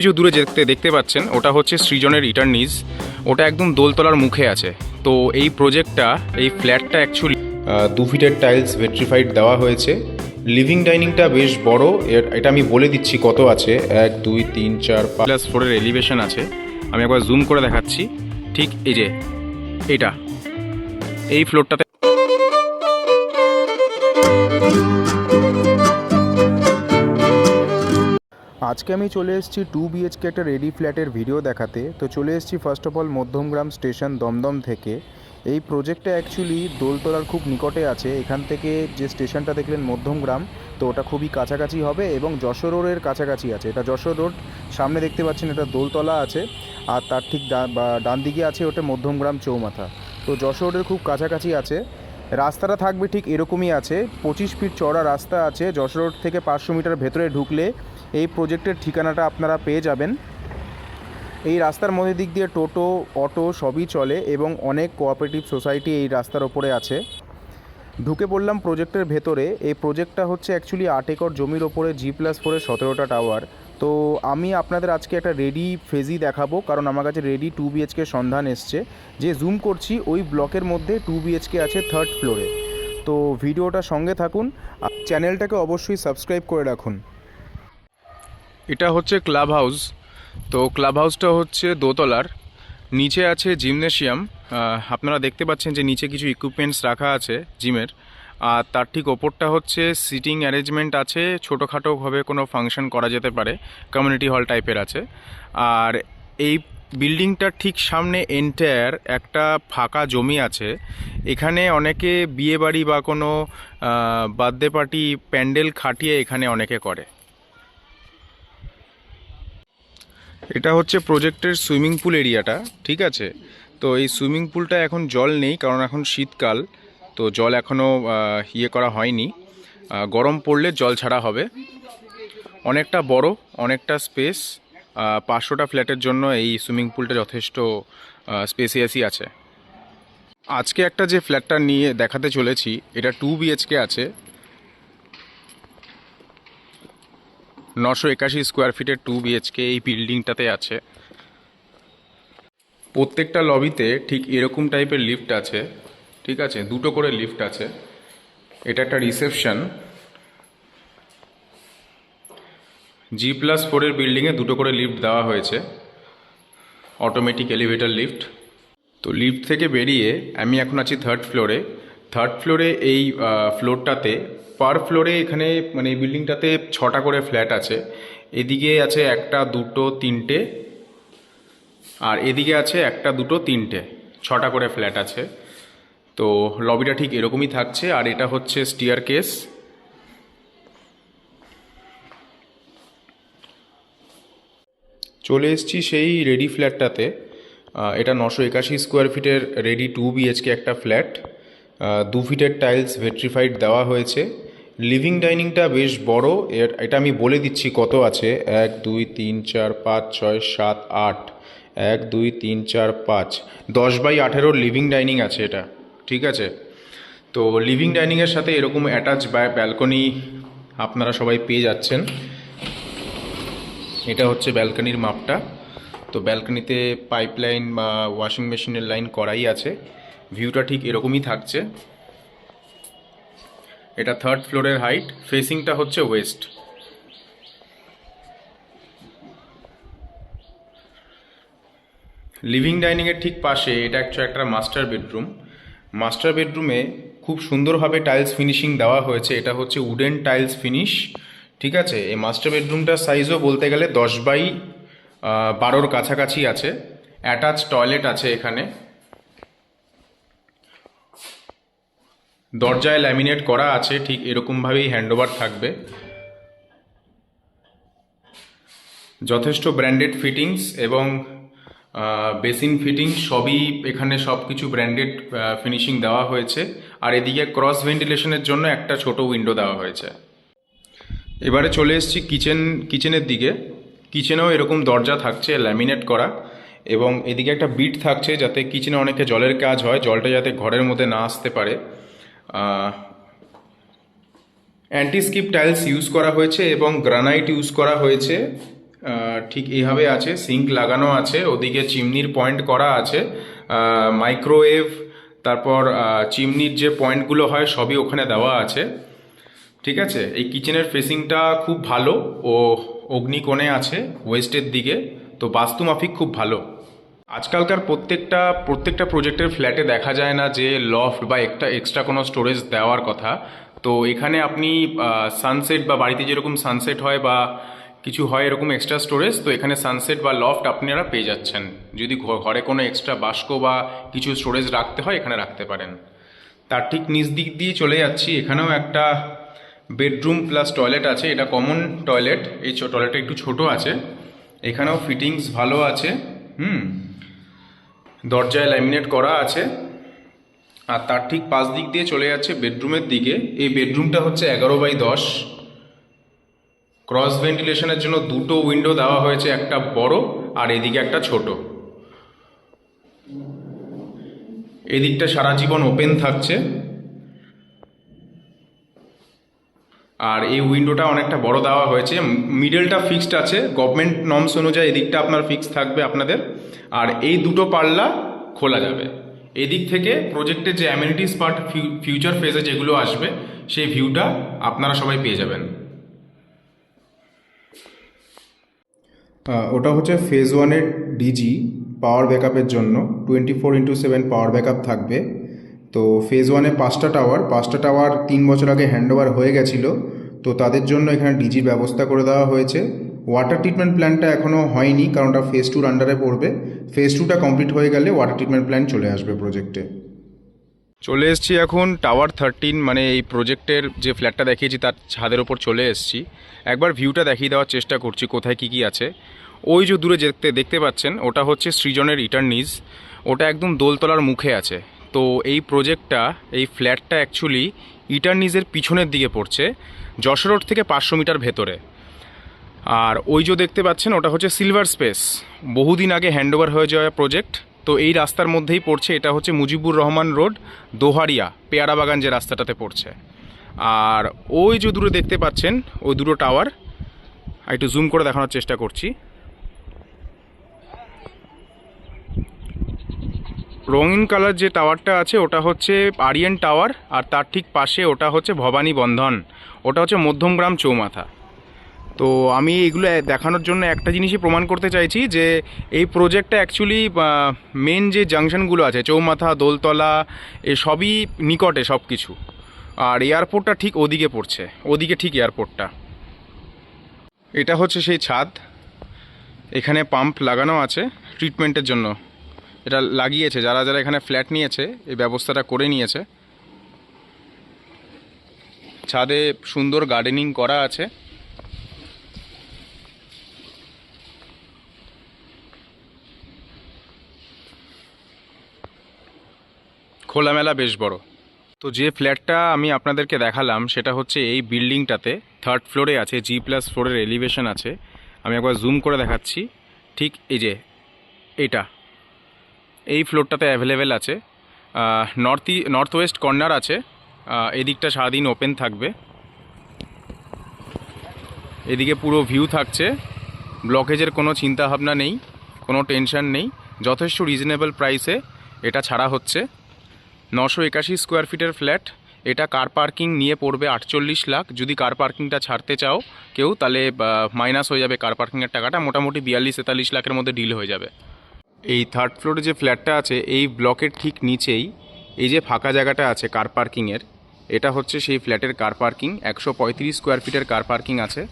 কিছু দূরে দেখতে পাচ্ছেন ওটা হচ্ছে সৃজনের ইটারনিজ। ওটা একদম দোলতলার মুখে আছে। তো এই প্রজেক্টটা, এই ফ্ল্যাটটা অ্যাকচুয়ালি 2 ফিটের টাইলস ভেট্রিফাইড দেওয়া হয়েছে। লিভিং ডাইনিংটা বেশ বড়। এটা আমি বলে দিচ্ছি কত আছে। 1 2 3 4 5 4 এলিভেশন আছে। আমি একবার জুম করে দেখাচ্ছি। ঠিক এই যে এটা, এই ফ্লোরটাতে আজকে আমি চলে এসেছি 2 BHK একটা রেডি ফ্ল্যাটের ভিডিও দেখাতে। তো চলে এসেছি first of all Madhyamgram station Dumdum থেকে। এই প্রজেক্টটা অ্যাকচুয়ালি দোলতলার খুব নিকটে আছে। এখান থেকে যে স্টেশনটা দেখলেন মধ্যমগ্রাম, তো ওটা খুবই কাছাকাছি হবে এবং যশোর রোডের কাছাকাছি আছে। এটা যশোর রোড, সামনে দেখতে পাচ্ছেন এটা দোলতলা আছে, আর তার ঠিক ডান দিকে আছে ওটা মধ্যমগ্রাম চৌমাথা। তো যশোর রোডের খুব কাছাকাছি আছে। রাস্তাটা থাকবে ঠিক এরকমই আছে, 25 ফিট চওড়া রাস্তা আছে। যশোর রোড থেকে 500 মিটার ভেতরে ঢুকলে এই প্রজেক্টের ঠিকানাটা আপনারা পেয়ে যাবেন। এই রাস্তার মধ্যে দিক দিয়ে টোটো, অটো সবই চলে এবং অনেক কোঅপারেটিভ সোসাইটি এই রাস্তার ওপরে আছে। ঢুকে পড়লাম প্রজেক্টের ভেতরে। এই প্রজেক্টটা হচ্ছে অ্যাকচুয়ালি 8 একর জমির ওপরে G+4 17টা টাওয়ার। তো আমি আপনাদের আজকে একটা রেডি ফেজি দেখাবো, কারণ আমার কাছে রেডি 2 BHK সন্ধান এসছে। যে জুম করছি ওই ব্লকের মধ্যে 2 BHK আছে 3rd ফ্লোরে। তো ভিডিওটা সঙ্গে থাকুন, আর চ্যানেলটাকে অবশ্যই সাবস্ক্রাইব করে রাখুন। এটা হচ্ছে ক্লাব হাউস। তো ক্লাব হাউসটা হচ্ছে দোতলার, নিচে আছে জিমনেশিয়াম। আপনারা দেখতে পাচ্ছেন যে নিচে কিছু ইকুইপমেন্টস রাখা আছে জিমের। আর তার ঠিক ওপরটা হচ্ছে সিটিং অ্যারেঞ্জমেন্ট আছে, ছোটোখাটোভাবে কোনো ফাংশন করা যেতে পারে, কমিউনিটি হল টাইপের আছে। আর এই বিল্ডিংটার ঠিক সামনে এন্টায়ার একটা ফাঁকা জমি আছে। এখানে অনেকে বিয়েবাড়ি বা কোনো বার্থডে পার্টি প্যান্ডেল খাটিয়ে এখানে অনেকে করে। এটা হচ্ছে প্রজেক্টের সুইমিং পুল এরিয়াটা, ঠিক আছে। তো এই সুইমিং পুলটা এখন জল নেই, কারণ এখন শীতকাল, তো জল এখনও করা হয়নি। গরম পড়লে জল ছাড়া হবে। অনেকটা বড়, অনেকটা স্পেস। 500টা ফ্ল্যাটের জন্য এই সুইমিং পুলটা যথেষ্ট স্পেসিয়াসই আছে। আজকে একটা যে ফ্ল্যাটটা নিয়ে দেখাতে চলেছি, এটা 2 BHK আছে, 981 স্কোয়ার ফিটের 2 BHK এই বিল্ডিংটাতে আছে। প্রত্যেকটা লবিতে ঠিক এরকম টাইপের লিফট আছে, ঠিক আছে, 2টো করে লিফট আছে। এটা একটা রিসেপশন। G+4 বিল্ডিংয়ে 2টো করে লিফট দেওয়া হয়েছে, অটোমেটিক এলিভেটর লিফট। তো লিফট থেকে বেরিয়ে আমি এখন আছি 3rd ফ্লোরে। 3rd ফ্লোরে এই ফ্লোরটাতে পার ফ্লোরে এখানে মানে এই বিল্ডিংটাতে 6টা করে ফ্ল্যাট আছে। এদিকে আছে 1টা 2টো 3টে, আর এদিকে আছে 1টা 2টো 3টে, 6টা করে ফ্ল্যাট আছে। তো লবিটা ঠিক এরকমই থাকছে। আর এটা হচ্ছে স্টিয়ার কেস। চলে এসেছি সেই রেডি ফ্ল্যাটটাতে। এটা 981 স্কোয়ার ফিটের রেডি 2 BHK একটা ফ্ল্যাট। 2 ফিটের টাইলস ভেট্রিফাইড দেওয়া হয়েছে। লিভিং ডাইনিংটা বেশ বড়। এটা আমি বলে দিচ্ছি কত আছে। 1 2 3 4 5 6 7 8, 1 2 3 4 5, 10/18 লিভিং ডাইনিং আছে এটা, ঠিক আছে। তো লিভিং ডাইনিংয়ের সাথে এরকম অ্যাটাচ ব্যালকনি আপনারা সবাই পেয়ে যাচ্ছেন। এটা হচ্ছে ব্যালকনির মাপটা। তো ব্যালকনিতে পাইপলাইন বা ওয়াশিং মেশিনের লাইন করাই আছে। ভিউটা ঠিক এরকমই থাকছে। এটা 3rd ফ্লোরের হাইট, ফেসিংটা হচ্ছে ওয়েস্ট। লিভিং ডাইনিংয়ের ঠিক পাশে এটা একটা মাস্টার বেডরুম। মাস্টার বেডরুমে খুব সুন্দরভাবে টাইলস ফিনিশিং দেওয়া হয়েছে। এটা হচ্ছে উডেন টাইলস ফিনিশ, ঠিক আছে। এই মাস্টার বেডরুমটার সাইজও বলতে গেলে 10/12 কাছাকাছি আছে। অ্যাটাচ টয়লেট আছে এখানে। দরজায় ল্যামিনেট করা আছে, ঠিক এরকমভাবেই হ্যান্ডওভার থাকবে। যথেষ্ট ব্র্যান্ডেড ফিটিংস এবং বেসিন ফিটিংস সবই এখানে, সব কিছু ব্র্যান্ডেড ফিনিশিং দেওয়া হয়েছে। আর এদিকে ক্রস ভেন্টিলেশনের জন্য একটা ছোট উইন্ডো দেওয়া হয়েছে। এবারে চলে এসেছি কিচেনের দিকে। কিচেনেও এরকম দরজা থাকছে ল্যামিনেট করা, এবং এদিকে একটা বিট থাকছে যাতে কিচেনে অনেকে জলের কাজ হয়, জলটা যাতে ঘরের মধ্যে না আসতে পারে। অ্যান্টি স্কিপ টাইলস ইউজ করা হয়েছে এবং গ্রানাইট ইউজ করা হয়েছে ঠিক এইভাবে আছে, সিঙ্ক লাগানো আছে, ওদিকে চিমনির পয়েন্ট করা আছে, মাইক্রোওয়েভ, তারপর চিমনির যে পয়েন্টগুলো হয় সবই ওখানে দেওয়া আছে। ঠিক আছে, এই কিচেনের ফেসিংটা খুব ভালো ও অগ্নিকোণে আছে ওয়েস্টের দিকে, তো বাস্তুমাফিক খুব ভালো। আজকালকার প্রত্যেকটা প্রজেক্টের ফ্ল্যাটে দেখা যায় না যে লফট বা একটা এক্সট্রা কোনো স্টোরেজ দেওয়ার কথা। তো এখানে আপনি সানসেট বা বাড়িতে যেরকম সানসেট হয় বা কিছু হয় এরকম এক্সট্রা স্টোরেজ, তো এখানে সানসেট বা লফট আপনারা পেয়ে যাচ্ছেন। যদি ঘরে কোনো এক্সট্রা বাস্ক বা কিছু স্টোরেজ রাখতে হয় এখানে রাখতে পারেন। তার ঠিক নিচ দিক দিয়ে চলে যাচ্ছি, এখানেও একটা বেডরুম প্লাস টয়লেট আছে। এটা কমন টয়লেট, এই টয়লেটটা একটু ছোট আছে। এখানেও ফিটিংস ভালো আছে। দরজায় ল্যামিনেট করা আছে। আর তার ঠিক পাশ দিক দিয়ে চলে যাচ্ছে বেডরুমের দিকে। এই বেডরুমটা হচ্ছে 11x10। ক্রস ভেন্টিলেশনের জন্য দুটো উইন্ডো দেওয়া হয়েছে, একটা বড় আর এদিকে একটা ছোট। এদিকটা সারা জীবন ওপেন থাকছে। আর এই উইন্ডোটা অনেকটা বড় দেওয়া হয়েছে। মিডলটা ফিক্সড আছে, গভর্নমেন্ট নর্মস অনুযায়ী এদিকটা আপনার ফিক্স থাকবে আপনাদের। আর এই দুটো পাল্লা খোলা যাবে। এদিক থেকে প্রজেক্টের যে অ্যামেনিটিস পার্ট ফিউচার ফেজে যেগুলো আসবে সেই ভিউটা আপনারা সবাই পেয়ে যাবেন। ওটা হচ্ছে ফেজ 1-এর ডিজি পাওয়ার ব্যাকআপের জন্য 24x7 পাওয়ার ব্যাকআপ থাকবে। তো ফেজ 1-এ 5টা টাওয়ার 3 বছর আগে হ্যান্ডওভার হয়ে গেছিলো, তো তাদের জন্য এখানে ডিজির ব্যবস্থা করে দেওয়া হয়েছে। ওয়াটার ট্রিটমেন্ট প্ল্যান্টটা এখনও হয়নি, কারণ ওটা ফেজ 2-র আন্ডারে পড়বে। ফেজ 2টা কমপ্লিট হয়ে গেলে ওয়াটার ট্রিটমেন্ট প্ল্যান্ট চলে আসবে প্রজেক্টে। চলে এসেছি এখন টাওয়ার 13, মানে এই প্রজেক্টের যে ফ্ল্যাটটা দেখিয়েছি তার ছাদের ওপর চলে এসেছি। একবার ভিউটা দেখিয়ে দেওয়ার চেষ্টা করছি কোথায় কী কী আছে। ওই যে দূরে দেখতে পাচ্ছেন ওটা হচ্ছে সৃজনের ইটার্নিজ, ওটা একদম দোলতলার মুখে আছে। তো এই প্রজেক্টটা, এই ফ্ল্যাটটা অ্যাকচুয়ালি ইটার্নিজের পিছনের দিকে পড়ছে, যশোর রোড থেকে 500 মিটার ভেতরে। আর ওই যে দেখতে পাচ্ছেন ওটা হচ্ছে সিলভার স্পেস, বহুদিন আগে হ্যান্ডওভার হয়ে যাওয়া প্রজেক্ট। তো এই রাস্তার মধ্যেই পড়ছে, এটা হচ্ছে মুজিবুর রহমান রোড, দোহারিয়া, পেয়ারা বাগান যে রাস্তাটাতে পড়ছে। আর ওই যে দূরে দেখতে পাচ্ছেন ওই দুটো টাওয়ার, একটু জুম করে দেখানোর চেষ্টা করছি। রঙিন কালার যে টাওয়ারটা আছে ওটা হচ্ছে আরিয়ান টাওয়ার, আর তার ঠিক পাশে ওটা হচ্ছে ভবানী বন্ধন, ওটা হচ্ছে মধ্যমগ্রাম চৌমাথা। তো আমি এগুলো দেখানোর জন্য একটা জিনিসই প্রমাণ করতে চাইছি যে এই প্রজেক্টটা অ্যাকচুয়ালি মেন যে জাংশনগুলো আছে চৌমাথা, দোলতলা, এ সবই নিকটে সব কিছু। আর এয়ারপোর্টটা ঠিক ওদিকে পড়ছে, ওদিকে ঠিক এয়ারপোর্টটা। এটা হচ্ছে সেই ছাদ, এখানে পাম্প লাগানো আছে ট্রিটমেন্টের জন্য। এটা লাগিয়েছে যারা যারা এখানে ফ্ল্যাট নিয়েছে, এই ব্যবস্থাটা করে নিয়েছে। ছাদে সুন্দর গার্ডেনিং করা আছে। খোলামেলা বেশ বড়। তো যে ফ্ল্যাটটা আমি আপনাদেরকে দেখালাম সেটা হচ্ছে এই বিল্ডিংটাতে 3rd ফ্লোরে আছে, G+ ফ্লোরের এলিভেশন আছে। আমি একবার জুম করে দেখাচ্ছি, ঠিক এই যে এইটা, এই ফ্লোরটাতে অ্যাভেলেবেল আছে। নর্থ ওয়েস্ট কর্নার আছে, এদিকটা সারাদিন ওপেন থাকবে। এদিকে পুরো ভিউ থাকছে, ব্লকেজের কোনো চিন্তাভাবনা নেই, কোনো টেনশন নেই। যথেষ্ট রিজনেবল প্রাইসে এটা ছাড়া হচ্ছে। 981 স্কোয়ার ফিটের ফ্ল্যাট। এটা কার পার্কিং নিয়ে পড়বে 48 লাখ। যদি কার পার্কিংটা ছাড়তে চাও কেউ, তাহলে মাইনাস হয়ে যাবে কার পার্কিংয়ের টাকাটা, মোটামুটি 42-43 লাখের মধ্যে ডিল হয়ে যাবে। এই 3rd ফ্লোরে যে ফ্ল্যাটটা আছে এই ব্লকের ঠিক নিচেই এই যে ফাঁকা জায়গাটা আছে কার পার্কিংয়ের, এটা হচ্ছে সেই ফ্ল্যাটের কার পার্কিং। 135 স্কোয়ার ফিটের কার পার্কিং আছে।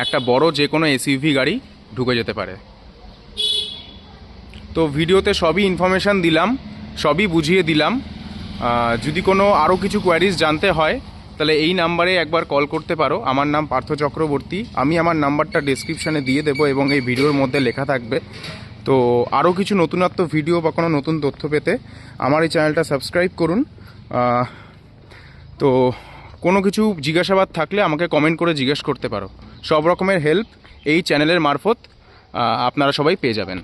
একটা বড় যে কোনো এসইউভি গাড়ি ঢুকে যেতে পারে। তো ভিডিওতে সবই ইনফরমেশান দিলাম, সবই বুঝিয়ে দিলাম। যদি কোনো আরও কিছু কোয়ারিজ জানতে হয় তাহলে এই নাম্বারে একবার কল করতে পারো। আমার নাম পার্থ চক্রবর্তী। আমি আমার নাম্বারটা ডেসক্রিপশানে দিয়ে দেবো এবং এই ভিডিওর মধ্যে লেখা থাকবে। তো আরও কিছু নতুনত্ব ভিডিও বা কোনো নতুন তথ্য পেতে আমার এই চ্যানেলটা সাবস্ক্রাইব করুন। তো কোনো কিছু জিজ্ঞাসাবাদ থাকলে আমাকে কমেন্ট করে জিজ্ঞেস করতে পারো। সব রকমের হেল্প এই চ্যানেলের মারফত আপনারা সবাই পেয়ে যাবেন।